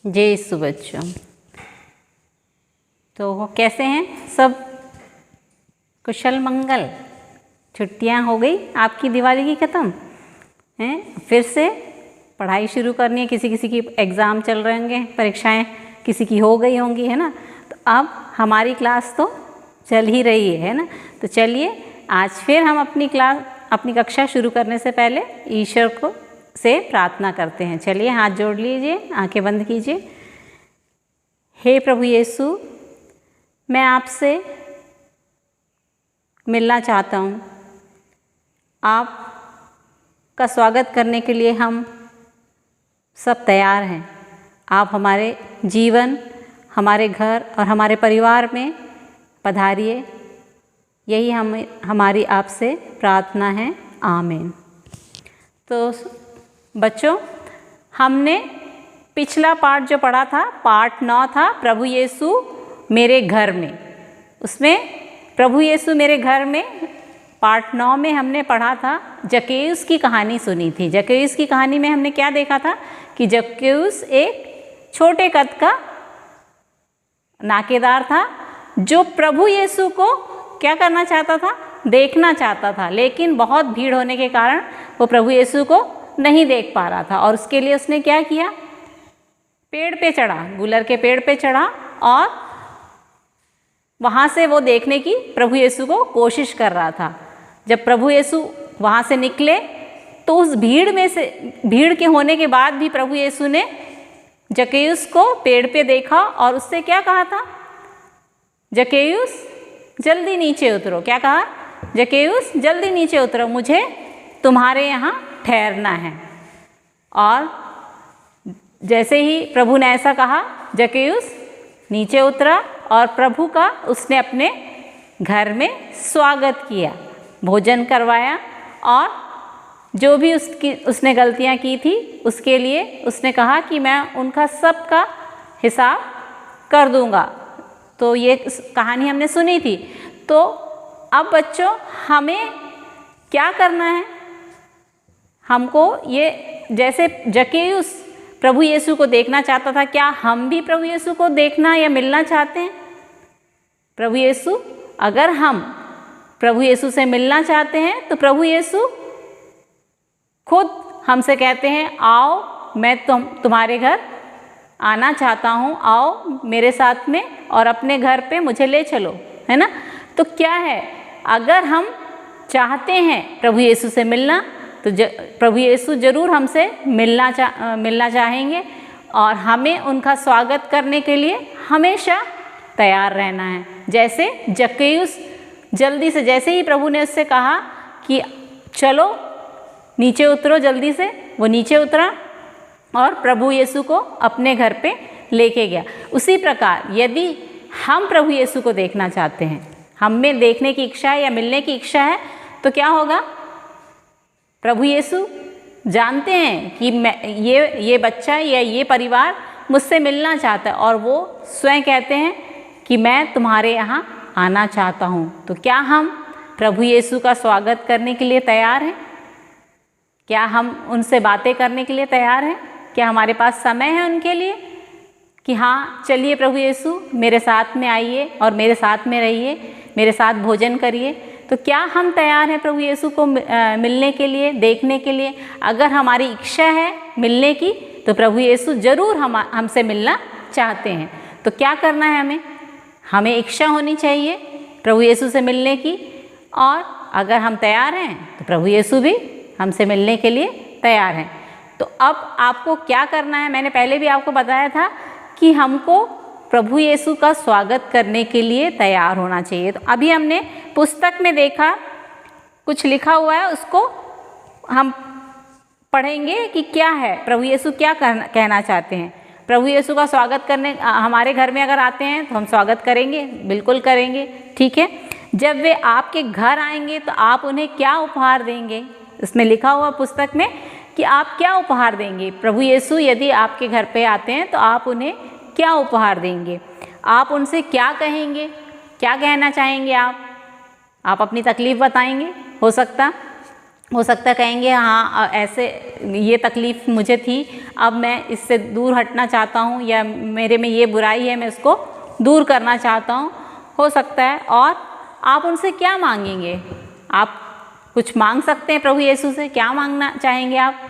जय यीशु बच्चों। तो वो कैसे हैं सब? कुशल मंगल। छुट्टियां हो गई आपकी दिवाली की ख़त्म हैं, फिर से पढ़ाई शुरू करनी है। किसी किसी की एग्ज़ाम चल रहे होंगे, परीक्षाएं किसी की हो गई होंगी, है ना। तो अब हमारी क्लास तो चल ही रही है ना। तो चलिए आज फिर हम अपनी कक्षा शुरू करने से पहले ईश्वर को से प्रार्थना करते हैं। चलिए हाथ जोड़ लीजिए, आंखें बंद कीजिए। हे प्रभु यीशु, मैं आपसे मिलना चाहता हूँ। आपका स्वागत करने के लिए हम सब तैयार हैं। आप हमारे जीवन, हमारे घर और हमारे परिवार में पधारिए। यही हमारी आपसे प्रार्थना है। आमीन। तो बच्चों, हमने पिछला पाठ जो पढ़ा था, पाठ 9 था प्रभु यीशु मेरे घर में। उसमें प्रभु यीशु मेरे घर में पाठ 9 में हमने पढ़ा था, जक्कैयुस की कहानी सुनी थी। जक्कैयुस की कहानी में हमने क्या देखा था कि जक्कैयुस एक छोटे कद का नाकेदार था जो प्रभु यीशु को क्या करना चाहता था? देखना चाहता था। लेकिन बहुत भीड़ होने के कारण वो प्रभु यीशु को नहीं देख पा रहा था। और उसके लिए उसने क्या किया? पेड़ पे चढ़ा, गुलर के पेड़ पे चढ़ा और वहाँ से वो देखने की प्रभु यीशु को कोशिश कर रहा था। जब प्रभु यीशु वहाँ से निकले तो उस भीड़ के होने के बाद भी प्रभु यीशु ने जक्कैयुस को पेड़ पे देखा और उससे क्या कहा था? जक्कैयुस जल्दी नीचे उतरो। क्या कहा? जक्कैयुस जल्दी नीचे उतरो, मुझे तुम्हारे यहाँ ठहरना है। और जैसे ही प्रभु ने ऐसा कहा, जक्कैयुस नीचे उतरा और प्रभु का उसने अपने घर में स्वागत किया, भोजन करवाया और जो भी उसने गलतियां की थी उसके लिए उसने कहा कि मैं उनका सब का हिसाब कर दूंगा। तो ये कहानी हमने सुनी थी। तो अब बच्चों, हमें क्या करना है? हमको ये, जैसे जक्कैयुस प्रभु यीशु को देखना चाहता था, क्या हम भी प्रभु यीशु को देखना या मिलना चाहते हैं? प्रभु यीशु, अगर हम प्रभु यीशु से मिलना चाहते हैं तो प्रभु यीशु खुद हमसे कहते हैं, आओ मैं तुम्हारे घर आना चाहता हूँ, आओ मेरे साथ में और अपने घर पे मुझे ले चलो, है ना। तो क्या है, अगर हम चाहते हैं प्रभु यीशु से मिलना तो प्रभु यीशु जरूर हमसे मिलना चाहेंगे और हमें उनका स्वागत करने के लिए हमेशा तैयार रहना है। जैसे जक्कैयुस जल्दी से, जैसे ही प्रभु ने उससे कहा कि चलो नीचे उतरो जल्दी से, वो नीचे उतरा और प्रभु यीशु को अपने घर पे लेके गया। उसी प्रकार यदि हम प्रभु यीशु को देखना चाहते हैं, हम में देखने की इच्छा है या मिलने की इच्छा है, तो क्या होगा? प्रभु यीशु जानते हैं कि ये बच्चा या ये परिवार मुझसे मिलना चाहता है और वो स्वयं कहते हैं कि मैं तुम्हारे यहाँ आना चाहता हूँ। तो क्या हम प्रभु यीशु का स्वागत करने के लिए तैयार हैं? क्या हम उनसे बातें करने के लिए तैयार हैं? क्या हमारे पास समय है उनके लिए कि हाँ चलिए प्रभु यीशु मेरे साथ में आइए और मेरे साथ में रहिए, मेरे साथ भोजन करिए? तो क्या हम तैयार हैं प्रभु यीशु को मिलने के लिए, देखने के लिए? अगर हमारी इच्छा है मिलने की तो प्रभु यीशु जरूर हमसे मिलना चाहते हैं। तो क्या करना है? हमें इच्छा होनी चाहिए प्रभु यीशु से मिलने की, और अगर हम तैयार हैं तो प्रभु यीशु भी हमसे मिलने के लिए तैयार हैं। तो अब आपको क्या करना है? मैंने पहले भी आपको बताया था कि हमको प्रभु यीशु का स्वागत करने के लिए तैयार होना चाहिए। तो अभी हमने पुस्तक में देखा, कुछ लिखा हुआ है, उसको हम पढ़ेंगे कि क्या है, प्रभु यीशु क्या कहना चाहते हैं। प्रभु यीशु का स्वागत करने, हमारे घर में अगर आते हैं तो हम स्वागत करेंगे, बिल्कुल करेंगे, ठीक है। जब वे आपके घर आएंगे तो आप उन्हें क्या उपहार देंगे? इसमें लिखा हुआ पुस्तक में कि आप क्या उपहार देंगे। प्रभु यीशु यदि आपके घर पे आते हैं तो आप उन्हें क्या उपहार देंगे? आप उनसे क्या कहेंगे? क्या कहना चाहेंगे आप अपनी तकलीफ़ बताएंगे, हो सकता हो सकता है कहेंगे हाँ ऐसे ये तकलीफ़ मुझे थी, अब मैं इससे दूर हटना चाहता हूँ, या मेरे में ये बुराई है मैं उसको दूर करना चाहता हूँ, हो सकता है। और आप उनसे क्या मांगेंगे? आप कुछ मांग सकते हैं प्रभु यीशु से। क्या मांगना चाहेंगे आप?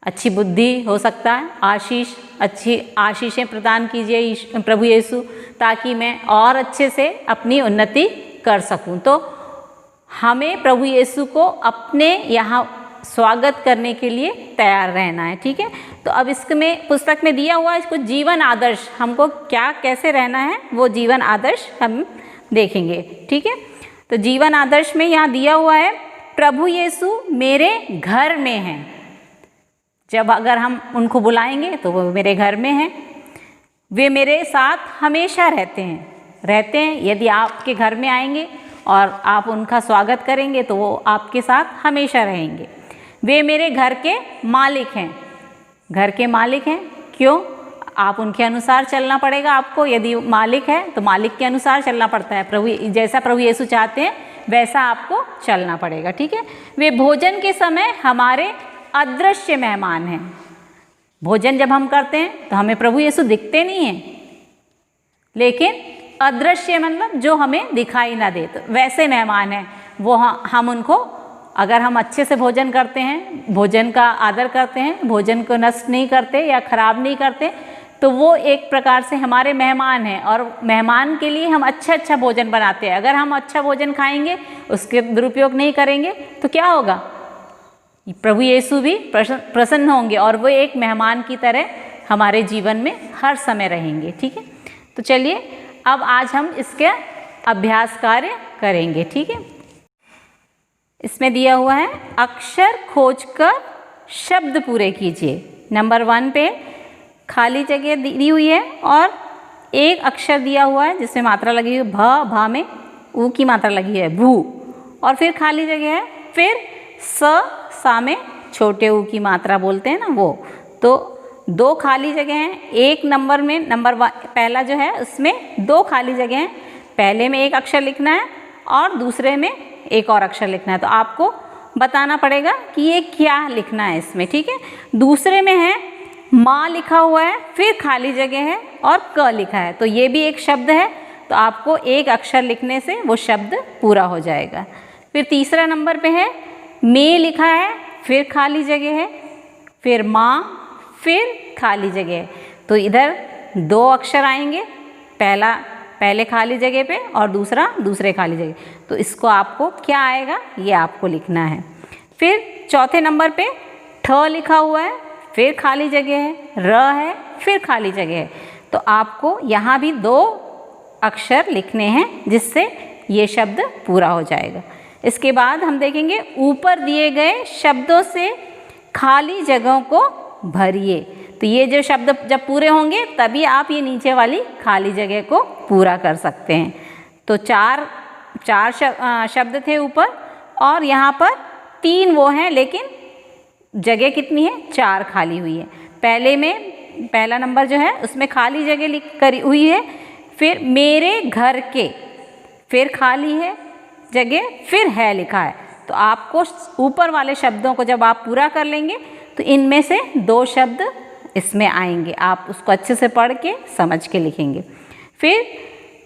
अच्छी बुद्धि हो सकता है, आशीष, अच्छी आशीषें प्रदान कीजिए प्रभु यीशु, ताकि मैं और अच्छे से अपनी उन्नति कर सकूं। तो हमें प्रभु यीशु को अपने यहाँ स्वागत करने के लिए तैयार रहना है, ठीक है। तो अब इसमें पुस्तक में दिया हुआ है इसको जीवन आदर्श, हमको क्या कैसे रहना है वो जीवन आदर्श हम देखेंगे, ठीक है। तो जीवन आदर्श में यहाँ दिया हुआ है, प्रभु यीशु मेरे घर में हैं। जब अगर हम उनको बुलाएंगे तो वो मेरे घर में हैं, वे मेरे साथ हमेशा रहते हैं। यदि आपके घर में आएंगे और आप उनका स्वागत करेंगे तो वो आपके साथ हमेशा रहेंगे। वे मेरे घर के मालिक हैं। घर के मालिक हैं क्यों? आप उनके अनुसार चलना पड़ेगा आपको। यदि मालिक है तो मालिक के अनुसार चलना पड़ता है। जैसा प्रभु यीशु चाहते हैं वैसा आपको चलना पड़ेगा, ठीक है। वे भोजन के समय हमारे अदृश्य मेहमान हैं। भोजन जब हम करते हैं तो हमें प्रभु यीशु दिखते नहीं हैं, लेकिन अदृश्य मतलब जो हमें दिखाई ना दे, तो वैसे मेहमान हैं वो। हम उनको, अगर हम अच्छे से भोजन करते हैं, भोजन का आदर करते हैं, भोजन को नष्ट नहीं करते या खराब नहीं करते, तो वो एक प्रकार से हमारे मेहमान हैं। और मेहमान के लिए हम अच्छा भोजन बनाते हैं। अगर हम अच्छा भोजन खाएंगे, उसके दुरुपयोग नहीं करेंगे, तो क्या होगा? प्रभु यीशु भी प्रसन्न होंगे और वो एक मेहमान की तरह हमारे जीवन में हर समय रहेंगे, ठीक है। तो चलिए अब आज हम इसके अभ्यास कार्य करेंगे, ठीक है। इसमें दिया हुआ है, अक्षर खोजकर शब्द पूरे कीजिए। नंबर 1 पे खाली जगह दी हुई है और एक अक्षर दिया हुआ है जिसमें मात्रा लगी हुई है, भा में ऊ की मात्रा लगी है, भू, और फिर खाली जगह है, फिर सा में छोटे ऊ की मात्रा बोलते हैं ना वो। तो 2 खाली जगह हैं। एक नंबर में पहला जो है उसमें 2 खाली जगह हैं। पहले में एक अक्षर लिखना है और दूसरे में एक और अक्षर लिखना है। तो आपको बताना पड़ेगा कि ये क्या लिखना है इसमें, ठीक है। दूसरे में है माँ लिखा हुआ है, फिर खाली जगह है और क लिखा है, तो ये भी एक शब्द है। तो आपको एक अक्षर लिखने से वो शब्द पूरा हो जाएगा। फिर तीसरा नंबर पे है में लिखा है, फिर खाली जगह है, फिर माँ, फिर खाली जगह है। तो इधर 2 अक्षर आएंगे, पहले खाली जगह पे और दूसरे खाली जगह। तो इसको आपको क्या आएगा ये आपको लिखना है। फिर चौथे नंबर पे ठ लिखा हुआ है, फिर खाली जगह है, र है, फिर खाली जगह है। तो आपको यहाँ भी 2 अक्षर लिखने हैं जिससे ये शब्द पूरा हो जाएगा। इसके बाद हम देखेंगे, ऊपर दिए गए शब्दों से खाली जगहों को भरिए। तो ये जो शब्द जब पूरे होंगे तभी आप ये नीचे वाली खाली जगह को पूरा कर सकते हैं। तो चार शब्द थे ऊपर और यहाँ पर 3 वो हैं, लेकिन जगह कितनी है? 4 खाली हुई है। पहला नंबर जो है उसमें खाली जगह लिख करी हुई है, फिर मेरे घर के, फिर खाली है जगह, फिर है लिखा है। तो आपको ऊपर वाले शब्दों को जब आप पूरा कर लेंगे तो इनमें से 2 शब्द इसमें आएंगे। आप उसको अच्छे से पढ़ के समझ के लिखेंगे। फिर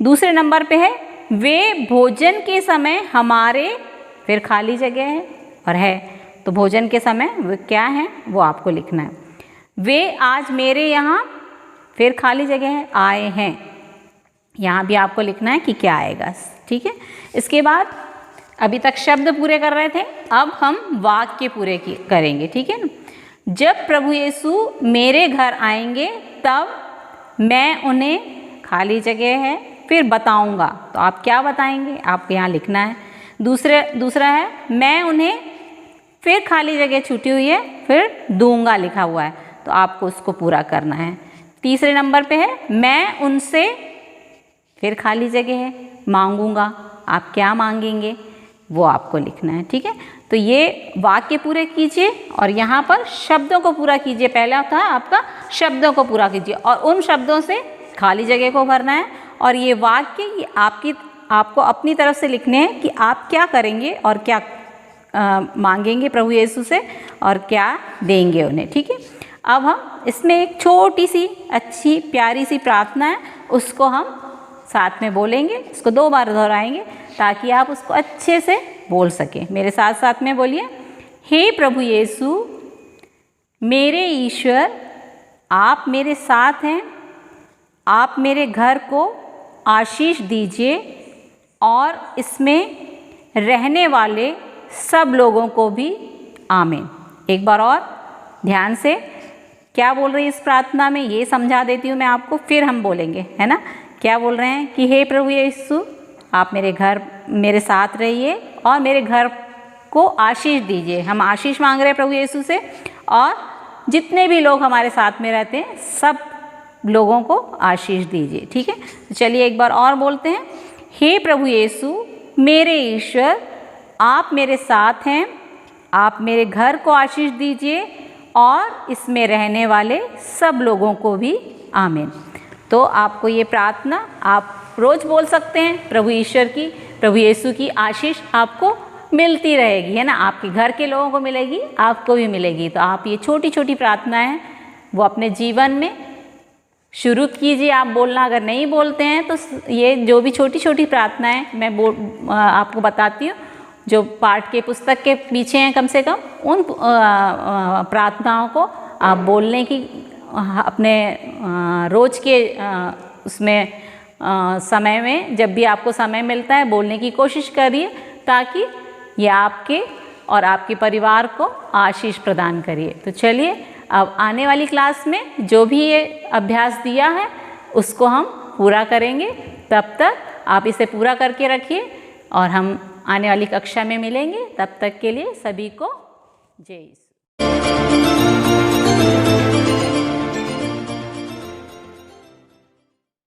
दूसरे नंबर पे है, वे भोजन के समय हमारे, फिर खाली जगह है और है। तो भोजन के समय वे क्या है वो आपको लिखना है। वे आज मेरे यहाँ, फिर खाली जगह है, आए हैं। यहाँ भी आपको लिखना है कि क्या आएगा, ठीक है। इसके बाद अभी तक शब्द पूरे कर रहे थे, अब हम वाक्य पूरे करेंगे, ठीक है ना। जब प्रभु यीशु मेरे घर आएंगे तब मैं उन्हें, खाली जगह है, फिर बताऊंगा। तो आप क्या बताएंगे आपको यहाँ लिखना है। दूसरा है मैं उन्हें, फिर खाली जगह छूटी हुई है, फिर दूंगा लिखा हुआ है। तो आपको उसको पूरा करना है। तीसरे नंबर पे है मैं उनसे, फिर खाली जगह है, मांगूंगा। आप क्या मांगेंगे वो आपको लिखना है, ठीक है। तो ये वाक्य पूरे कीजिए और यहाँ पर शब्दों को पूरा कीजिए। पहला था आपका शब्दों को पूरा कीजिए और उन शब्दों से खाली जगह को भरना है। और ये वाक्य आपको अपनी तरफ से लिखने हैं कि आप क्या करेंगे और क्या मांगेंगे प्रभु यीशु से और क्या देंगे उन्हें। ठीक है, अब हम इसमें एक छोटी सी अच्छी प्यारी सी प्रार्थना है, उसको हम साथ में बोलेंगे, इसको 2 बार दोहराएंगे ताकि आप उसको अच्छे से बोल सकें। मेरे साथ साथ में बोलिए, हे प्रभु यीशु मेरे ईश्वर, आप मेरे साथ हैं, आप मेरे घर को आशीष दीजिए और इसमें रहने वाले सब लोगों को भी आमीन। एक बार और ध्यान से क्या बोल रही है इस प्रार्थना में ये समझा देती हूँ मैं आपको, फिर हम बोलेंगे, है ना। क्या बोल रहे हैं कि हे प्रभु यीशु आप मेरे साथ रहिए और मेरे घर को आशीष दीजिए। हम आशीष मांग रहे हैं प्रभु यीशु से, और जितने भी लोग हमारे साथ में रहते हैं सब लोगों को आशीष दीजिए। ठीक है, तो चलिए एक बार और बोलते हैं, हे प्रभु यीशु मेरे ईश्वर, आप मेरे साथ हैं, आप मेरे घर को आशीष दीजिए और इसमें रहने वाले सब लोगों को भी आमीन। तो आपको ये प्रार्थना आप रोज़ बोल सकते हैं। प्रभु ईश्वर की, प्रभु यीशु की आशीष आपको मिलती रहेगी, है ना। आपके घर के लोगों को मिलेगी, आपको भी मिलेगी। तो आप ये छोटी छोटी प्रार्थनाएं वो अपने जीवन में शुरू कीजिए। आप बोलना अगर नहीं बोलते हैं तो ये जो भी छोटी छोटी प्रार्थनाएं मैं आपको बताती हूँ, जो पाठ के पुस्तक के पीछे हैं, कम से कम उन प्रार्थनाओं को आप बोलने की अपने रोज़ के उसमें समय में जब भी आपको समय मिलता है बोलने की कोशिश करिए, ताकि ये आपके और आपके परिवार को आशीष प्रदान करिए। तो चलिए अब आने वाली क्लास में जो भी ये अभ्यास दिया है उसको हम पूरा करेंगे। तब तक आप इसे पूरा करके रखिए और हम आने वाली कक्षा में मिलेंगे। तब तक के लिए सभी को जय यीशु।